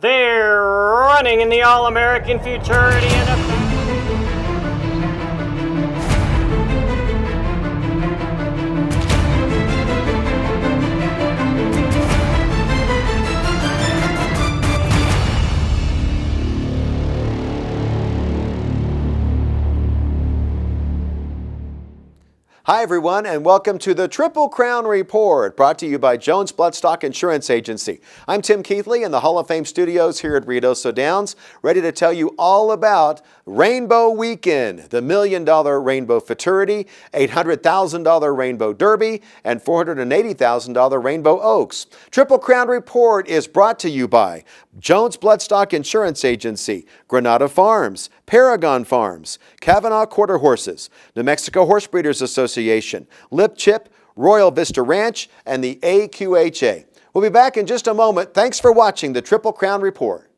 They're running in the All-American Futurity and Hi everyone, and welcome to the Triple Crown Report, brought to you by Jones Bloodstock Insurance Agency. I'm Tim Keithley in the Hall of Fame studios here at Ruidoso Downs, ready to tell you all about Rainbow Weekend, the $1 million Rainbow Futurity, $800,000 Rainbow Derby, and $480,000 Rainbow Oaks. Triple Crown Report is brought to you by Jones Bloodstock Insurance Agency, Granada Farms, Paragon Farms, Kavanaugh Quarter Horses, New Mexico Horse Breeders Association, Lip Chip, Royal Vista Ranch, and the AQHA. We'll be back in just a moment. Thanks for watching the Triple Crown Report.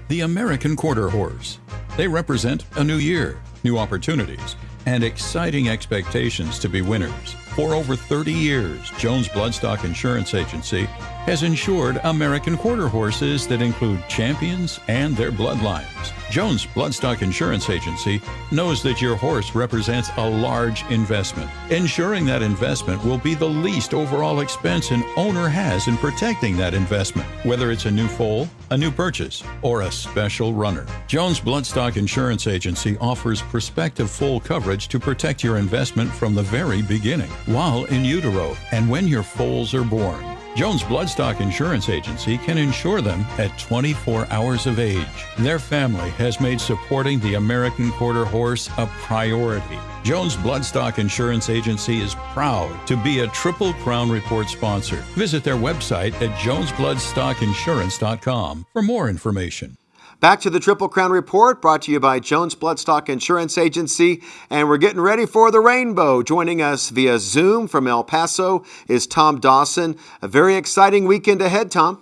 The American Quarter Horse. They represent a new year, new opportunities, and exciting expectations to be winners. For over 30 years, Jones Bloodstock Insurance Agency has insured American quarter horses that include champions and their bloodlines. Jones Bloodstock Insurance Agency knows that your horse represents a large investment. Ensuring that investment will be the least overall expense an owner has in protecting that investment, whether it's a new foal, a new purchase, or a special runner. Jones Bloodstock Insurance Agency offers prospective full coverage to protect your investment from the very beginning, while in utero and when your foals are born. Jones Bloodstock Insurance Agency can insure them at 24 hours of age. Their family has made supporting the American quarter horse a priority. Jones Bloodstock Insurance Agency is proud to be a Triple Crown Report sponsor. Visit their website at jonesbloodstockinsurance.com for more information. Back to the Triple Crown Report, brought to you by Jones Bloodstock Insurance Agency, and we're getting ready for the rainbow. Joining us via Zoom from El Paso is Tom Dawson. A very exciting weekend ahead, Tom.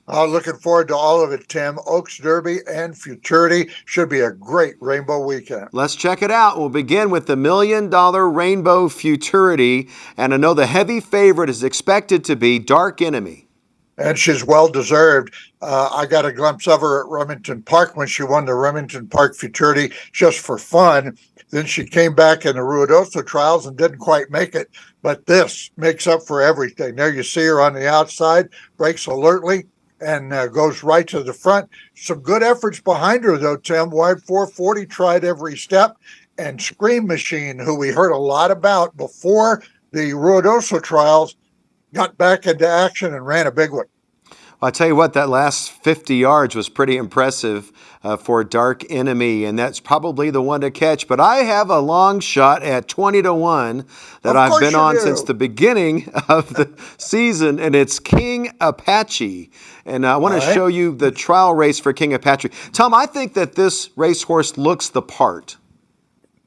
Looking forward to all of it, Tim. Oaks, Derby, and Futurity should be a great rainbow weekend. Let's check it out. We'll begin with the $1 million Rainbow Futurity, and I know the heavy favorite is expected to be Dark Enemy. And she's well-deserved. I got a glimpse of her at Remington Park when she won the Remington Park Futurity just for fun. Then she came back in the Ruidoso trials and didn't quite make it. But this makes up for everything. There you see her on the outside, breaks alertly, and goes right to the front. Some good efforts behind her, though, Tim. Wide 440 tried every step. And Scream Machine, who we heard a lot about before the Ruidoso trials, got back into action and ran a big one. Well, I tell you what, that last 50 yards was pretty impressive for Dark Enemy, and that's probably the one to catch. But I have a long shot at 20-1 that I've been on since the beginning of the season, and it's King Apache. And I want to show you the trial race for King Apache. Tom, I think that this racehorse looks the part.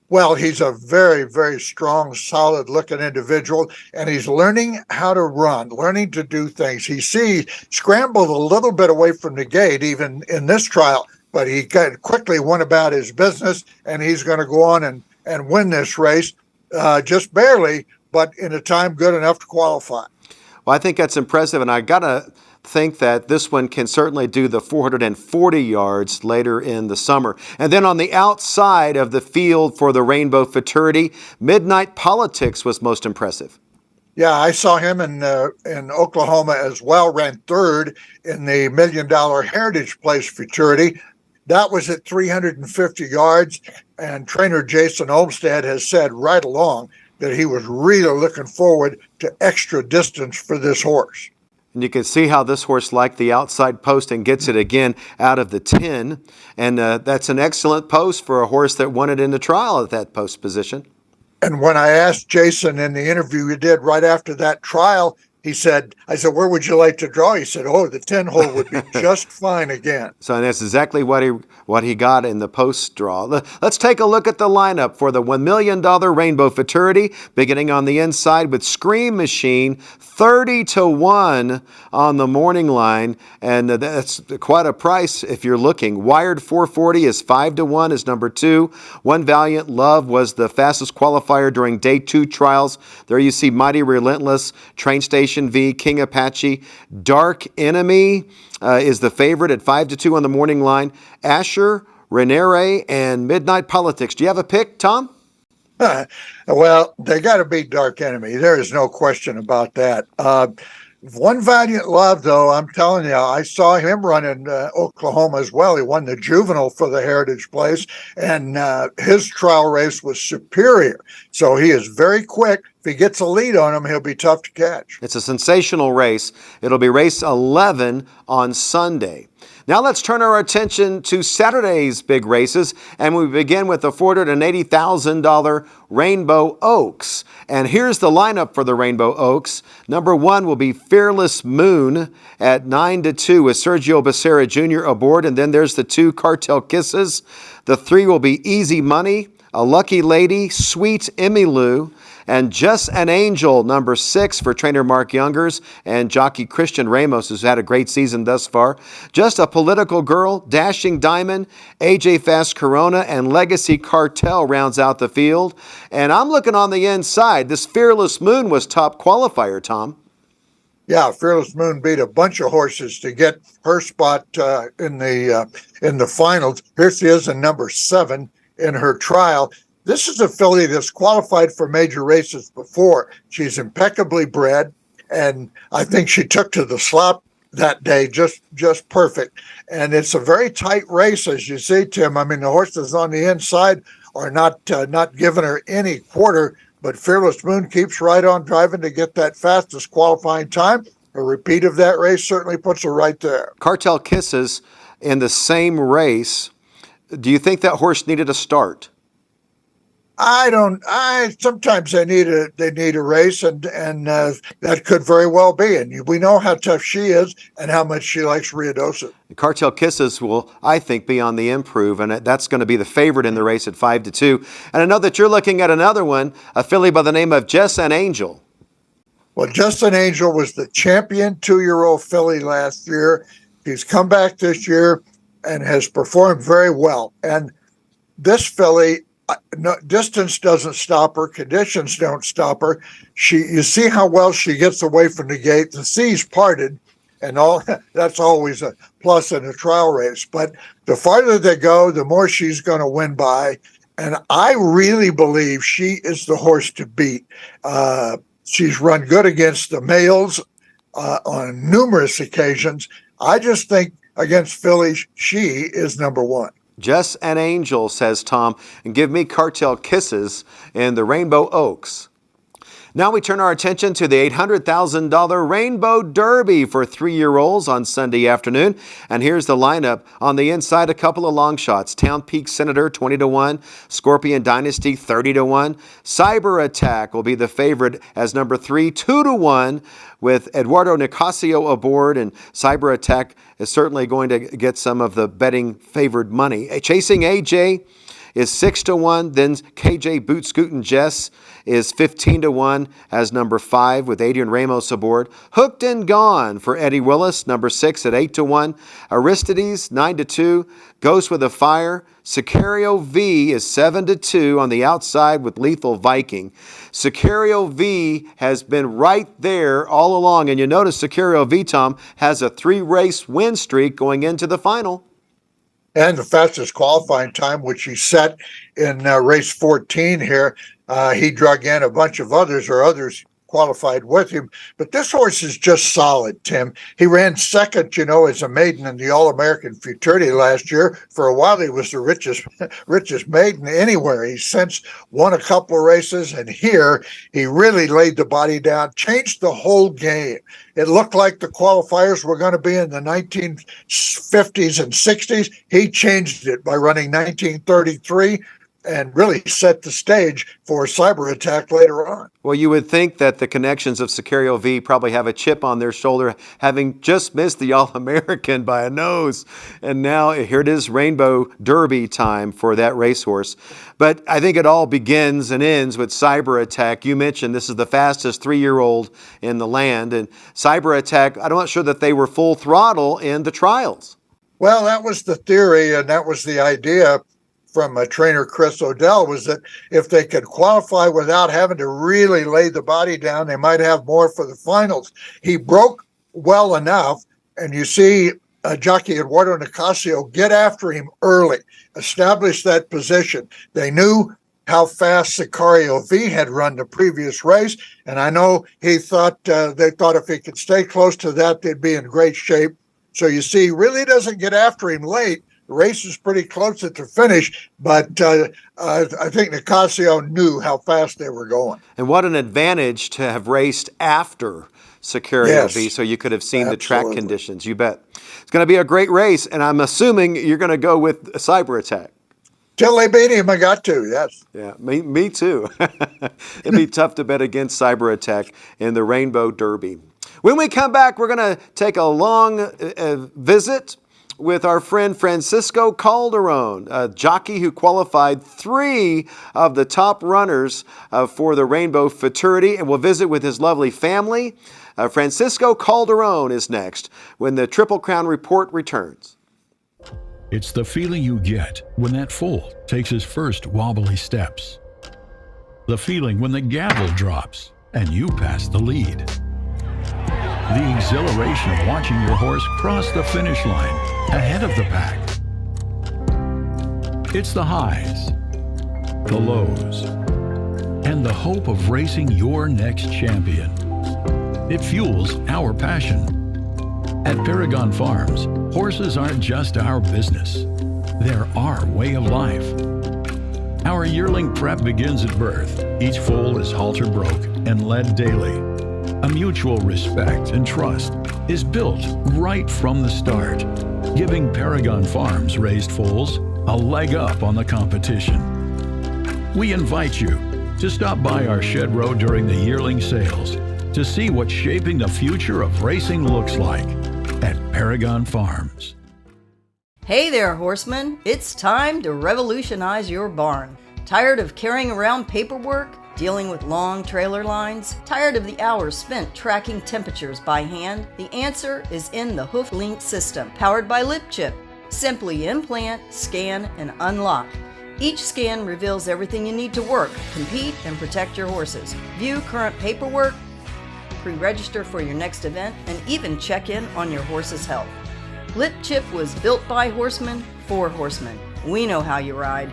Well, he's a very, very strong, solid-looking individual, and he's learning how to run, learning to do things. He scrambled a little bit away from the gate, even in this trial, but he quickly went about his business, and he's going to go on and win this race, just barely, but in a time good enough to qualify. Well, I think that's impressive, and I got to think that this one can certainly do the 440 yards later in the summer. And then on the outside of the field for the Rainbow Futurity, Midnight Politics was most impressive. Yeah, I saw him in Oklahoma as well, ran third in the $1 million Heritage Place Futurity. That was at 350 yards, and trainer Jason Olmstead has said right along that he was really looking forward to extra distance for this horse. And you can see how this horse liked the outside post and gets it again out of the 10. And that's an excellent post for a horse that won it in the trial at that post position. And when I asked Jason in the interview he did right after that trial, I said, where would you like to draw? He said, the 10 hole would be just fine again. So that's exactly what he got in the post draw. Let's take a look at the lineup for the $1 million Rainbow Futurity, beginning on the inside with Scream Machine, 30-1 on the morning line, and that's quite a price if you're looking. Wired 440 is 5-1 is number 2. One Valiant Love was the fastest qualifier during day 2 trials. There you see Mighty Relentless, Train Station Generation V, King Apache. Dark Enemy is the favorite at 5-2 on the morning line. Asher, Renere, and Midnight Politics. Do you have a pick, Tom? Well, they got to beat Dark Enemy. There is no question about that. One Valiant Love, though, I'm telling you, I saw him run in Oklahoma as well. He won the juvenile for the Heritage Place, and his trial race was superior. So he is very quick. If he gets a lead on him, he'll be tough to catch. It's a sensational race. It'll be race 11 on Sunday. Now let's turn our attention to Saturday's big races, and we begin with the $480,000 Rainbow Oaks. And here's the lineup for the Rainbow Oaks. Number 1 will be Fearless Moon at 9-2 with Sergio Becerra Jr. aboard, and then there's the 2 Cartel Kisses. The 3 will be Easy Money, A Lucky Lady, Sweet Emmylou, and Just an Angel, number 6 for trainer Mark Youngers and jockey Christian Ramos, who's had a great season thus far. Just a Political Girl, Dashing Diamond, AJ Fast Corona, and Legacy Cartel rounds out the field. And I'm looking on the inside. This Fearless Moon was top qualifier, Tom. Yeah, Fearless Moon beat a bunch of horses to get her spot in the finals. Here she is in number 7 in her trial. This is a filly that's qualified for major races before. She's impeccably bred, and I think she took to the slop that day just perfect. And it's a very tight race, as you see, Tim. I mean, the horses on the inside are not giving her any quarter, but Fearless Moon keeps right on driving to get that fastest qualifying time. A repeat of that race certainly puts her right there. Cartel Kisses in the same race. Do you think that horse needed a start? Sometimes they need a race, and that could very well be. And we know how tough she is and how much she likes Ruidoso. Cartel Kisses will, I think, be on the improve, and that's going to be the favorite in the race at 5-2. And I know that you're looking at another one, a filly by the name of Just an Angel. Well, Just an Angel was the champion 2-year-old filly last year. He's come back this year and has performed very well. And this filly, no, distance doesn't stop her. Conditions don't stop her. You see how well she gets away from the gate. The seas parted, and all that's always a plus in a trial race. But the farther they go, the more she's going to win by. And I really believe she is the horse to beat. She's run good against the males on numerous occasions. I just think against fillies, she is number 1. Just an Angel, says Tom, and give me Cartel Kisses in the Rainbow Oaks. Now we turn our attention to the $800,000 Rainbow Derby for 3-year-olds on Sunday afternoon. And here's the lineup. On the inside, a couple of long shots. Town Peak Senator, 20-1. Scorpion Dynasty, 30-1. Cyber Attack will be the favorite as number 3, 2-1, with Eduardo Nicasio aboard. And Cyber Attack is certainly going to get some of the betting favored money. Chasing AJ is 6-1. Then KJ Boot Scootin' Jess is 15-1 as number 5 with Adrian Ramos aboard. Hooked and Gone for Eddie Willis, number 6 at 8-1. Aristides, 9-2. Ghost with a Fire. Sicario V is 7-2 on the outside with Lethal Viking. Sicario V has been right there all along, and you notice Sicario V, Tom, has a 3-race win streak going into the final. And the fastest qualifying time, which he set in race 14 here. He drug in a bunch of others qualified with him. But this horse is just solid, Tim. He ran second, as a maiden in the All-American Futurity last year. For a while, he was the richest maiden anywhere. He's since won a couple of races, and here he really laid the body down, changed the whole game. It looked like the qualifiers were going to be in the 1950s and 60s. He changed it by running 1933 and really set the stage for Cyber Attack later on. Well, you would think that the connections of Sicario V probably have a chip on their shoulder, having just missed the All-American by a nose. And now here it is, Rainbow Derby time for that racehorse. But I think it all begins and ends with Cyber Attack. You mentioned this is the fastest 3-year-old in the land. And Cyber Attack, I'm not sure that they were full throttle in the trials. Well, that was the theory, and that was the idea from trainer Chris Odell was that if they could qualify without having to really lay the body down, they might have more for the finals. He broke well enough, and you see jockey Eduardo Nicasio get after him early, establish that position. They knew how fast Sicario V had run the previous race, and I know they thought if he could stay close to that, they'd be in great shape. So you see, he really doesn't get after him late. The race is pretty close at the finish, but I think Nicasio knew how fast they were going. And what an advantage to have raced after Sicario V, so you could have seen the track conditions. You bet. It's going to be a great race, and I'm assuming you're going to go with a Cyber Attack. Till they beat him, I got to, yes. Yeah, me too. It'd be tough to bet against Cyber Attack in the Rainbow Derby. When we come back, we're going to take a long visit with our friend Francisco Calderon, a jockey who qualified 3 of the top runners for the Rainbow Futurity, and we'll visit with his lovely family. Francisco Calderon is next when the Triple Crown Report returns. It's the feeling you get when that foal takes his first wobbly steps. The feeling when the gavel drops and you pass the lead. The exhilaration of watching your horse cross the finish line ahead of the pack. It's the highs, the lows, and the hope of racing your next champion. It fuels our passion. At Paragon Farms, horses aren't just our business. They're our way of life. Our yearling prep begins at birth. Each foal is halter broke and led daily. A mutual respect and trust is built right from the start, giving Paragon Farms raised foals a leg up on the competition. We invite you to stop by our shed row during the yearling sales to see what shaping the future of racing looks like at Paragon Farms. Hey there, horsemen. It's time to revolutionize your barn. Tired of carrying around paperwork? Dealing with long trailer lines? Tired of the hours spent tracking temperatures by hand? The answer is in the Hoof Link system, powered by Lip Chip. Simply implant, scan, and unlock. Each scan reveals everything you need to work, compete, and protect your horses. View current paperwork, pre-register for your next event, and even check in on your horse's health. Lip Chip was built by horsemen for horsemen. We know how you ride.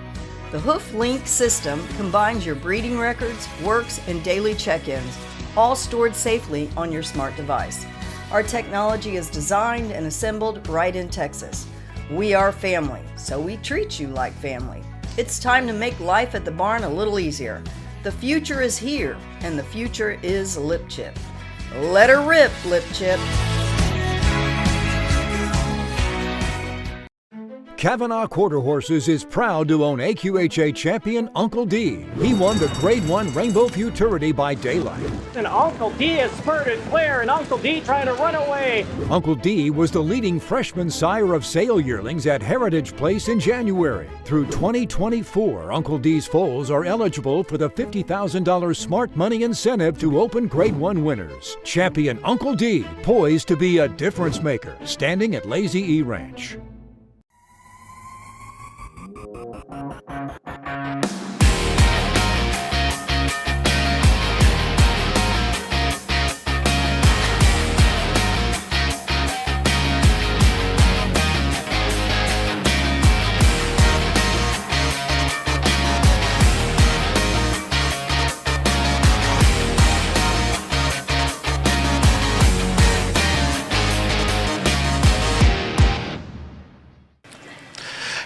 The Hoof Link system combines your breeding records, works, and daily check-ins, all stored safely on your smart device. Our technology is designed and assembled right in Texas. We are family, so we treat you like family. It's time to make life at the barn a little easier. The future is here, and the future is Lip Chip. Let her rip, Lip Chip. Kavanaugh Quarter Horses is proud to own AQHA champion Uncle D. He won the Grade 1 Rainbow Futurity by daylight. And Uncle D is spurted clear, and Uncle D trying to run away. Uncle D was the leading freshman sire of sale yearlings at Heritage Place in January. Through 2024, Uncle D's foals are eligible for the $50,000 smart money incentive to open Grade 1 winners. Champion Uncle D, poised to be a difference maker, standing at Lazy E Ranch.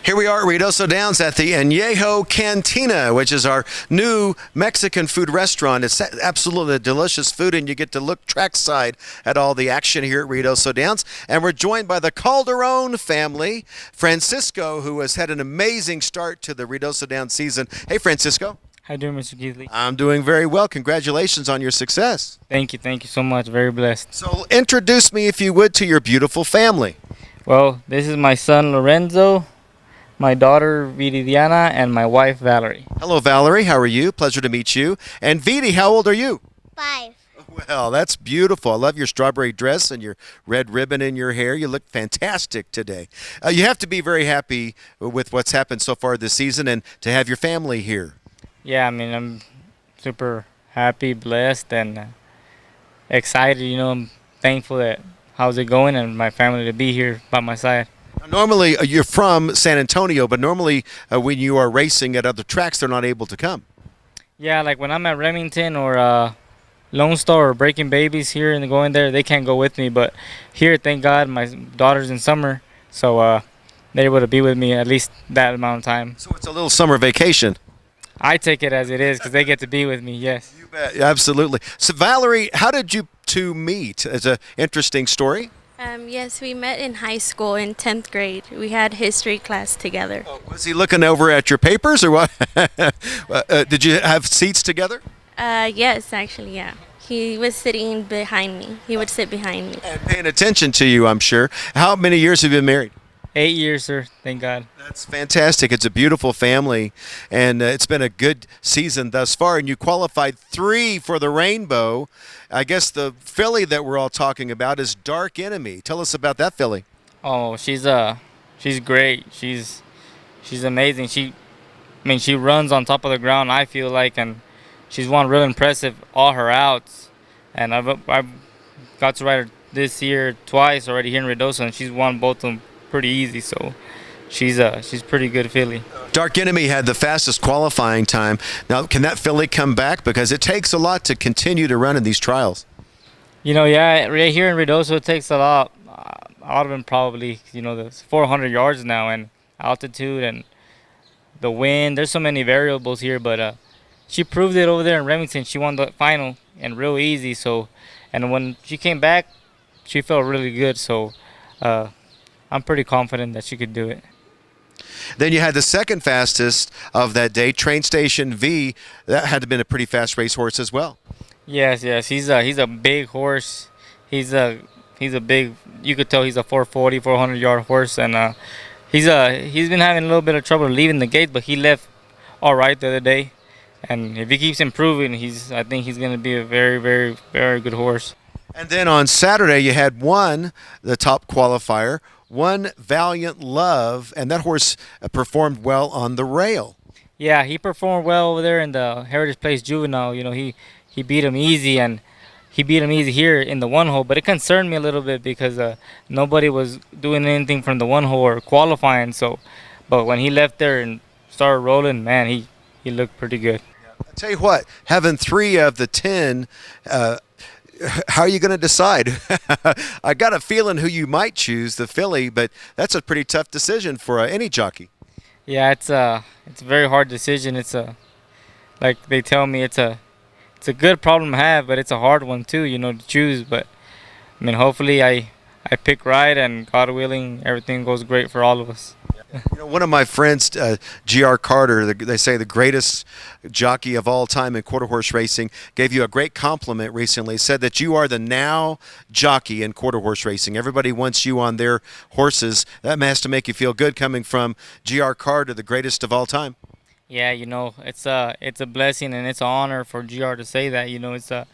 Here we are at Ruidoso Downs at the Añejo Cantina, which is our new Mexican food restaurant. It's absolutely delicious food, and you get to look trackside at all the action here at Ruidoso Downs. And we're joined by the Calderon family, Francisco, who has had an amazing start to the Ruidoso Downs season. Hey, Francisco. How you doing, Mr. Keithley? I'm doing very well. Congratulations on your success. Thank you so much. Very blessed. So introduce me, if you would, to your beautiful family. Well, this is my son Lorenzo, my daughter Viridiana, and my wife Valerie. Hello, Valerie. How are you? Pleasure to meet you. And Vidi, how old are you? 5. Well, that's beautiful. I love your strawberry dress and your red ribbon in your hair. You look fantastic today. You have to be very happy with what's happened so far this season and to have your family here. Yeah, I mean, I'm super happy, blessed, and excited. I'm thankful that how's it going and my family to be here by my side. Normally, you're from San Antonio, but normally when you are racing at other tracks, they're not able to come. Yeah, like when I'm at Remington or Lone Star or Breaking Babies here and going there, they can't go with me. But here, thank God, my daughter's in summer, so they're able to be with me at least that amount of time. So it's a little summer vacation. I take it as it is because they get to be with me, yes. You bet. Absolutely. So, Valerie, how did you two meet? It's an interesting story. Yes, we met in high school in 10th grade. We had history class together. Was he looking over at your papers or what? Did you have seats together? Yes, actually, yeah. He was sitting behind me. He would sit behind me. And paying attention to you, I'm sure. How many years have you been married? 8 years, sir. Thank God. That's fantastic. It's a beautiful family, and it's been a good season thus far. And you qualified 3 for the Rainbow. I guess the filly that we're all talking about is Dark Enemy. Tell us about that filly. Oh, she's great. She's amazing. She runs on top of the ground, I feel like, and she's won real impressive all her outs. And I've got to ride her this year twice already here in Ruidoso, and she's won both of them pretty easy. So she's pretty good filly. Dark Enemy had the fastest qualifying time. Now, can that filly come back? Because it takes a lot to continue to run in these trials. Yeah, right here in Ruidoso, it takes a lot. Out of them probably, there's 400 yards now, and altitude and the wind. There's so many variables here, but she proved it over there in Remington. She won the final and real easy. So, and when she came back, she felt really good. So, I'm pretty confident that she could do it. Then you had the second fastest of that day, Train Station V. That had to have been a pretty fast racehorse as well. Yes. He's a big horse. He's a big. You could tell he's a 400 yard horse, and he's been having a little bit of trouble leaving the gate, but he left all right the other day. And if he keeps improving, I think he's going to be a very, very, very good horse. And then on Saturday, you had the top qualifier, One Valiant Love, and that horse performed well on the rail. Yeah, he performed well over there in the Heritage Place Juvenile. He beat him easy, and he beat him easy here in the one hole. But it concerned me a little bit because nobody was doing anything from the one hole or qualifying. But when he left there and started rolling, man, he looked pretty good. I'll tell you what, having 3 of the 10. How are you going to decide? I got a feeling who you might choose, the filly, but that's a pretty tough decision for any jockey. Yeah, it's a very hard decision. Like they tell me, it's a good problem to have, but it's a hard one too, to choose. But I mean, hopefully I pick right, and God willing, everything goes great for all of us. One of my friends, G.R. Carter, they say the greatest jockey of all time in quarter horse racing, gave you a great compliment recently, said that you are the now jockey in quarter horse racing. Everybody wants you on their horses. That has to make you feel good coming from G.R. Carter, the greatest of all time. Yeah, it's a blessing and it's an honor for GR to say that.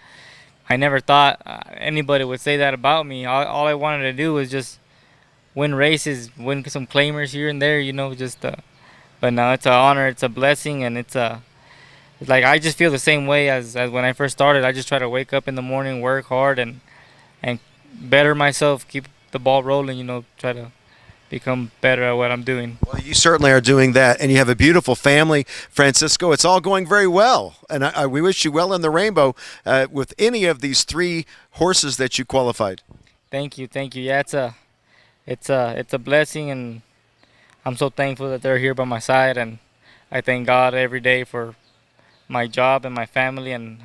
I never thought anybody would say that about me. All I wanted to do was just win races, win some claimers here and there, but now it's an honor, it's a blessing, and it's like I just feel the same way as when I first started. I just try to wake up in the morning, work hard, and better myself, keep the ball rolling, try to become better at what I'm doing. Well, you certainly are doing that, and you have a beautiful family, Francisco. It's all going very well, and we wish you well in the Rainbow with any of these 3 horses that you qualified. Thank you. Yeah, it's a blessing, and I'm so thankful that they're here by my side, and I thank God every day for my job and my family and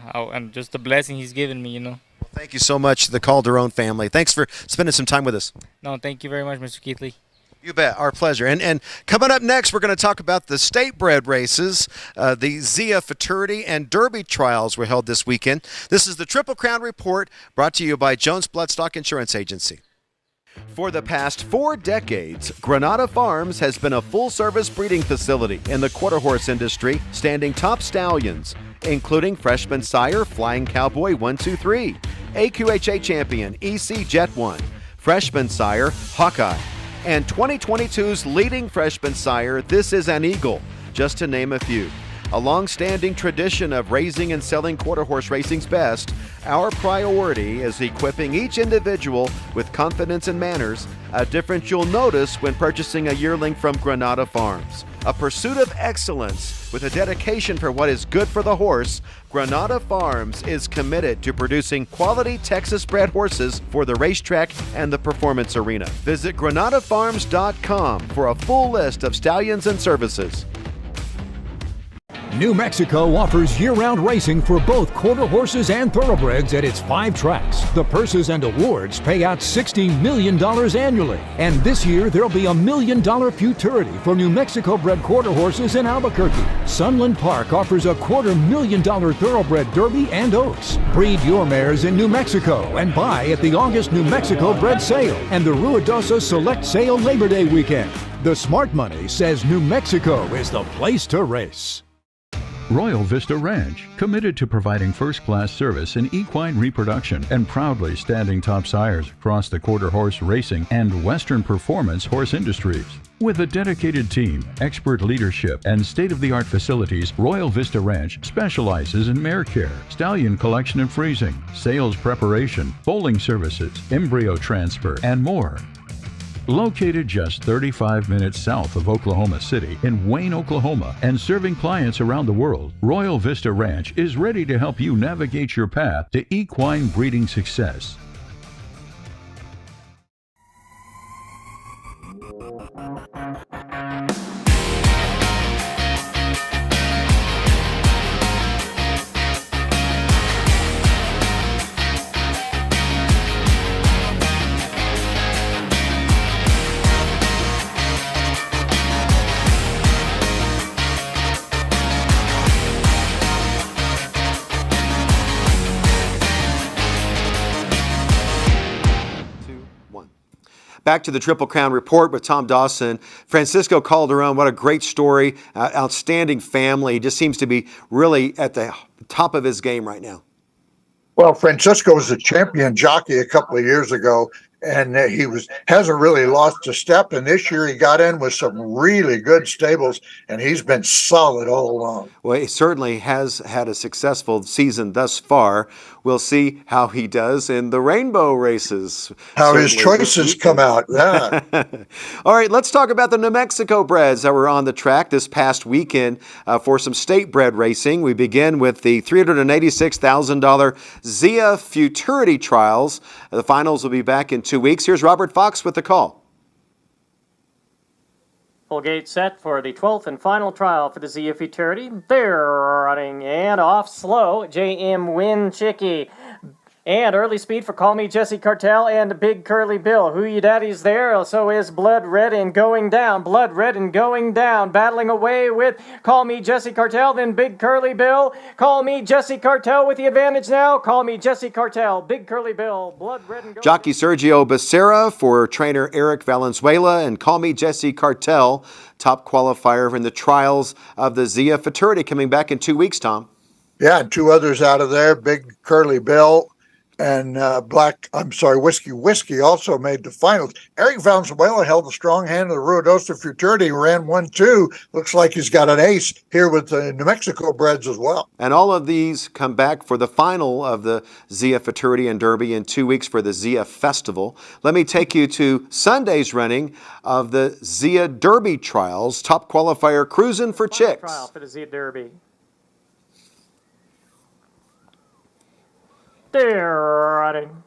just the blessing He's given me. Well, thank you so much, the Calderons family. Thanks for spending some time with us. No, thank you very much, Mr. Keithley. You bet. Our pleasure. And coming up next, we're going to talk about the state bred races. The Zia Futurity and Derby trials were held this weekend. This is the Triple Crown Report, brought to you by Jones Bloodstock Insurance Agency. For the past 4 decades, Granada Farms has been a full-service breeding facility in the quarter horse industry, standing top stallions including freshman sire Flying Cowboy 123, AQHA champion EC Jet 1, freshman sire Hawkeye, and 2022's leading freshman sire This Is an Eagle, just to name a few. A long-standing tradition of raising and selling quarter horse racing's best, our priority is equipping each individual with confidence and manners, a difference you'll notice when purchasing a yearling from Granada Farms. A pursuit of excellence with a dedication for what is good for the horse, Granada Farms is committed to producing quality Texas-bred horses for the racetrack and the performance arena. Visit granadafarms.com for a full list of stallions and services. New Mexico offers year-round racing for both quarter horses and thoroughbreds at its 5 tracks. The purses and awards pay out $60 million annually. And this year, there'll be $1 million futurity for New Mexico-bred quarter horses in Albuquerque. Sunland Park offers a $250,000 thoroughbred Derby and Oaks. Breed your mares in New Mexico and buy at the August New Mexico Bred Sale and the Ruidoso Select Sale Labor Day weekend. The smart money says New Mexico is the place to race. Royal Vista Ranch, committed to providing first-class service in equine reproduction and proudly standing top sires across the quarter horse racing and Western performance horse industries. With a dedicated team, expert leadership, and state-of-the-art facilities, Royal Vista Ranch specializes in mare care, stallion collection and freezing, sales preparation, foaling services, embryo transfer, and more. Located just 35 minutes south of Oklahoma City in Wayne, Oklahoma, and serving clients around the world, Royal Vista Ranch is ready to help you navigate your path to equine breeding success. Back to the Triple Crown Report with Tom Dawson. Francisco Calderon, what a great story, outstanding family. He just seems to be really at the top of his game right now. Well, Francisco was a champion jockey a couple of years ago, and hasn't really lost a step. And this year he got in with some really good stables, and he's been solid all along. Well, he certainly has had a successful season thus far. We'll see how he does in the rainbow races. How his choices come out. Yeah. All right, let's talk about the New Mexico breds that were on the track this past weekend for some state bred racing. We begin with the $386,000 Zia Futurity trials. The finals will be back in 2 weeks. Here's Robert Fox with the call. Full gate set for the 12th and final trial for the Zia Futurity. They're running and off slow. JM Win Chicky. And early speed for Call Me Jesse Cartel and Big Curly Bill. Who You Daddy's there, so is Blood Red and Going Down. Blood Red and Going Down. Battling away with Call Me Jesse Cartel, then Big Curly Bill. Call Me Jesse Cartel with the advantage now. Call Me Jesse Cartel, Big Curly Bill, Blood Red and Going Jockey Sergio Becerra for trainer Eric Valenzuela and Call Me Jesse Cartel, top qualifier in the trials of the Zia Futurity, coming back in 2 weeks, Tom. Yeah, and 2 others out of there, Big Curly Bill and Whiskey also made the finals. Eric Valenzuela held a strong hand of the Ruidoso Futurity, ran 1-2. Looks like he's got an ace here with the New Mexico breds as well. And all of these come back for the final of the Zia Futurity and Derby in 2 weeks for the Zia Festival. Let me take you to Sunday's running of the Zia Derby trials. Top qualifier, Cruisin' for Chicks. trial for the Zia Derby. They're running.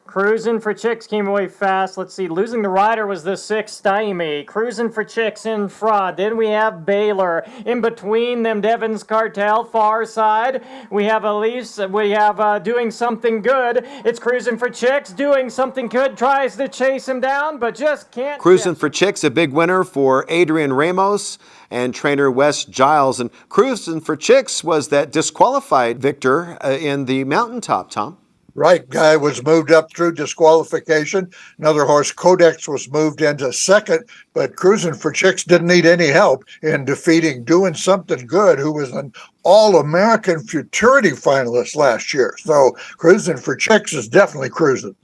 Cruisin' for Chicks came away fast. Let's see, losing the rider was the 6 Stymie. Cruisin' for Chicks in front. Then we have Baylor. In between them, Devon's Cartel, far side. We have Elise. We have Doing Something Good. It's Cruisin' for Chicks. Doing Something Good tries to chase him down, but just can't. Cruisin' for Chicks, a big winner for Adrian Ramos and trainer Wes Giles. And Cruisin' for Chicks was that disqualified victor in the Mountaintop, Tom. Right guy was moved up through disqualification. Another horse, Codex, was moved into second, but Cruising for Chicks didn't need any help in defeating Doing Something Good, who was an All-American Futurity finalist last year. So Cruising for Chicks is definitely cruising.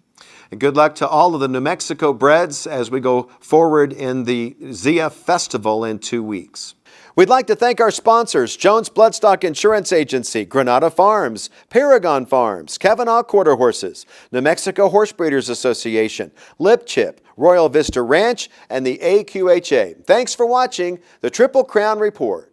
And good luck to all of the New Mexico breds as we go forward in the Zia Festival in 2 weeks. We'd like to thank our sponsors, Jones Bloodstock Insurance Agency, Granada Farms, Paragon Farms, Kavanaugh Quarter Horses, New Mexico Horse Breeders Association, Lip Chip, Royal Vista Ranch, and the AQHA. Thanks for watching the Triple Crown Report.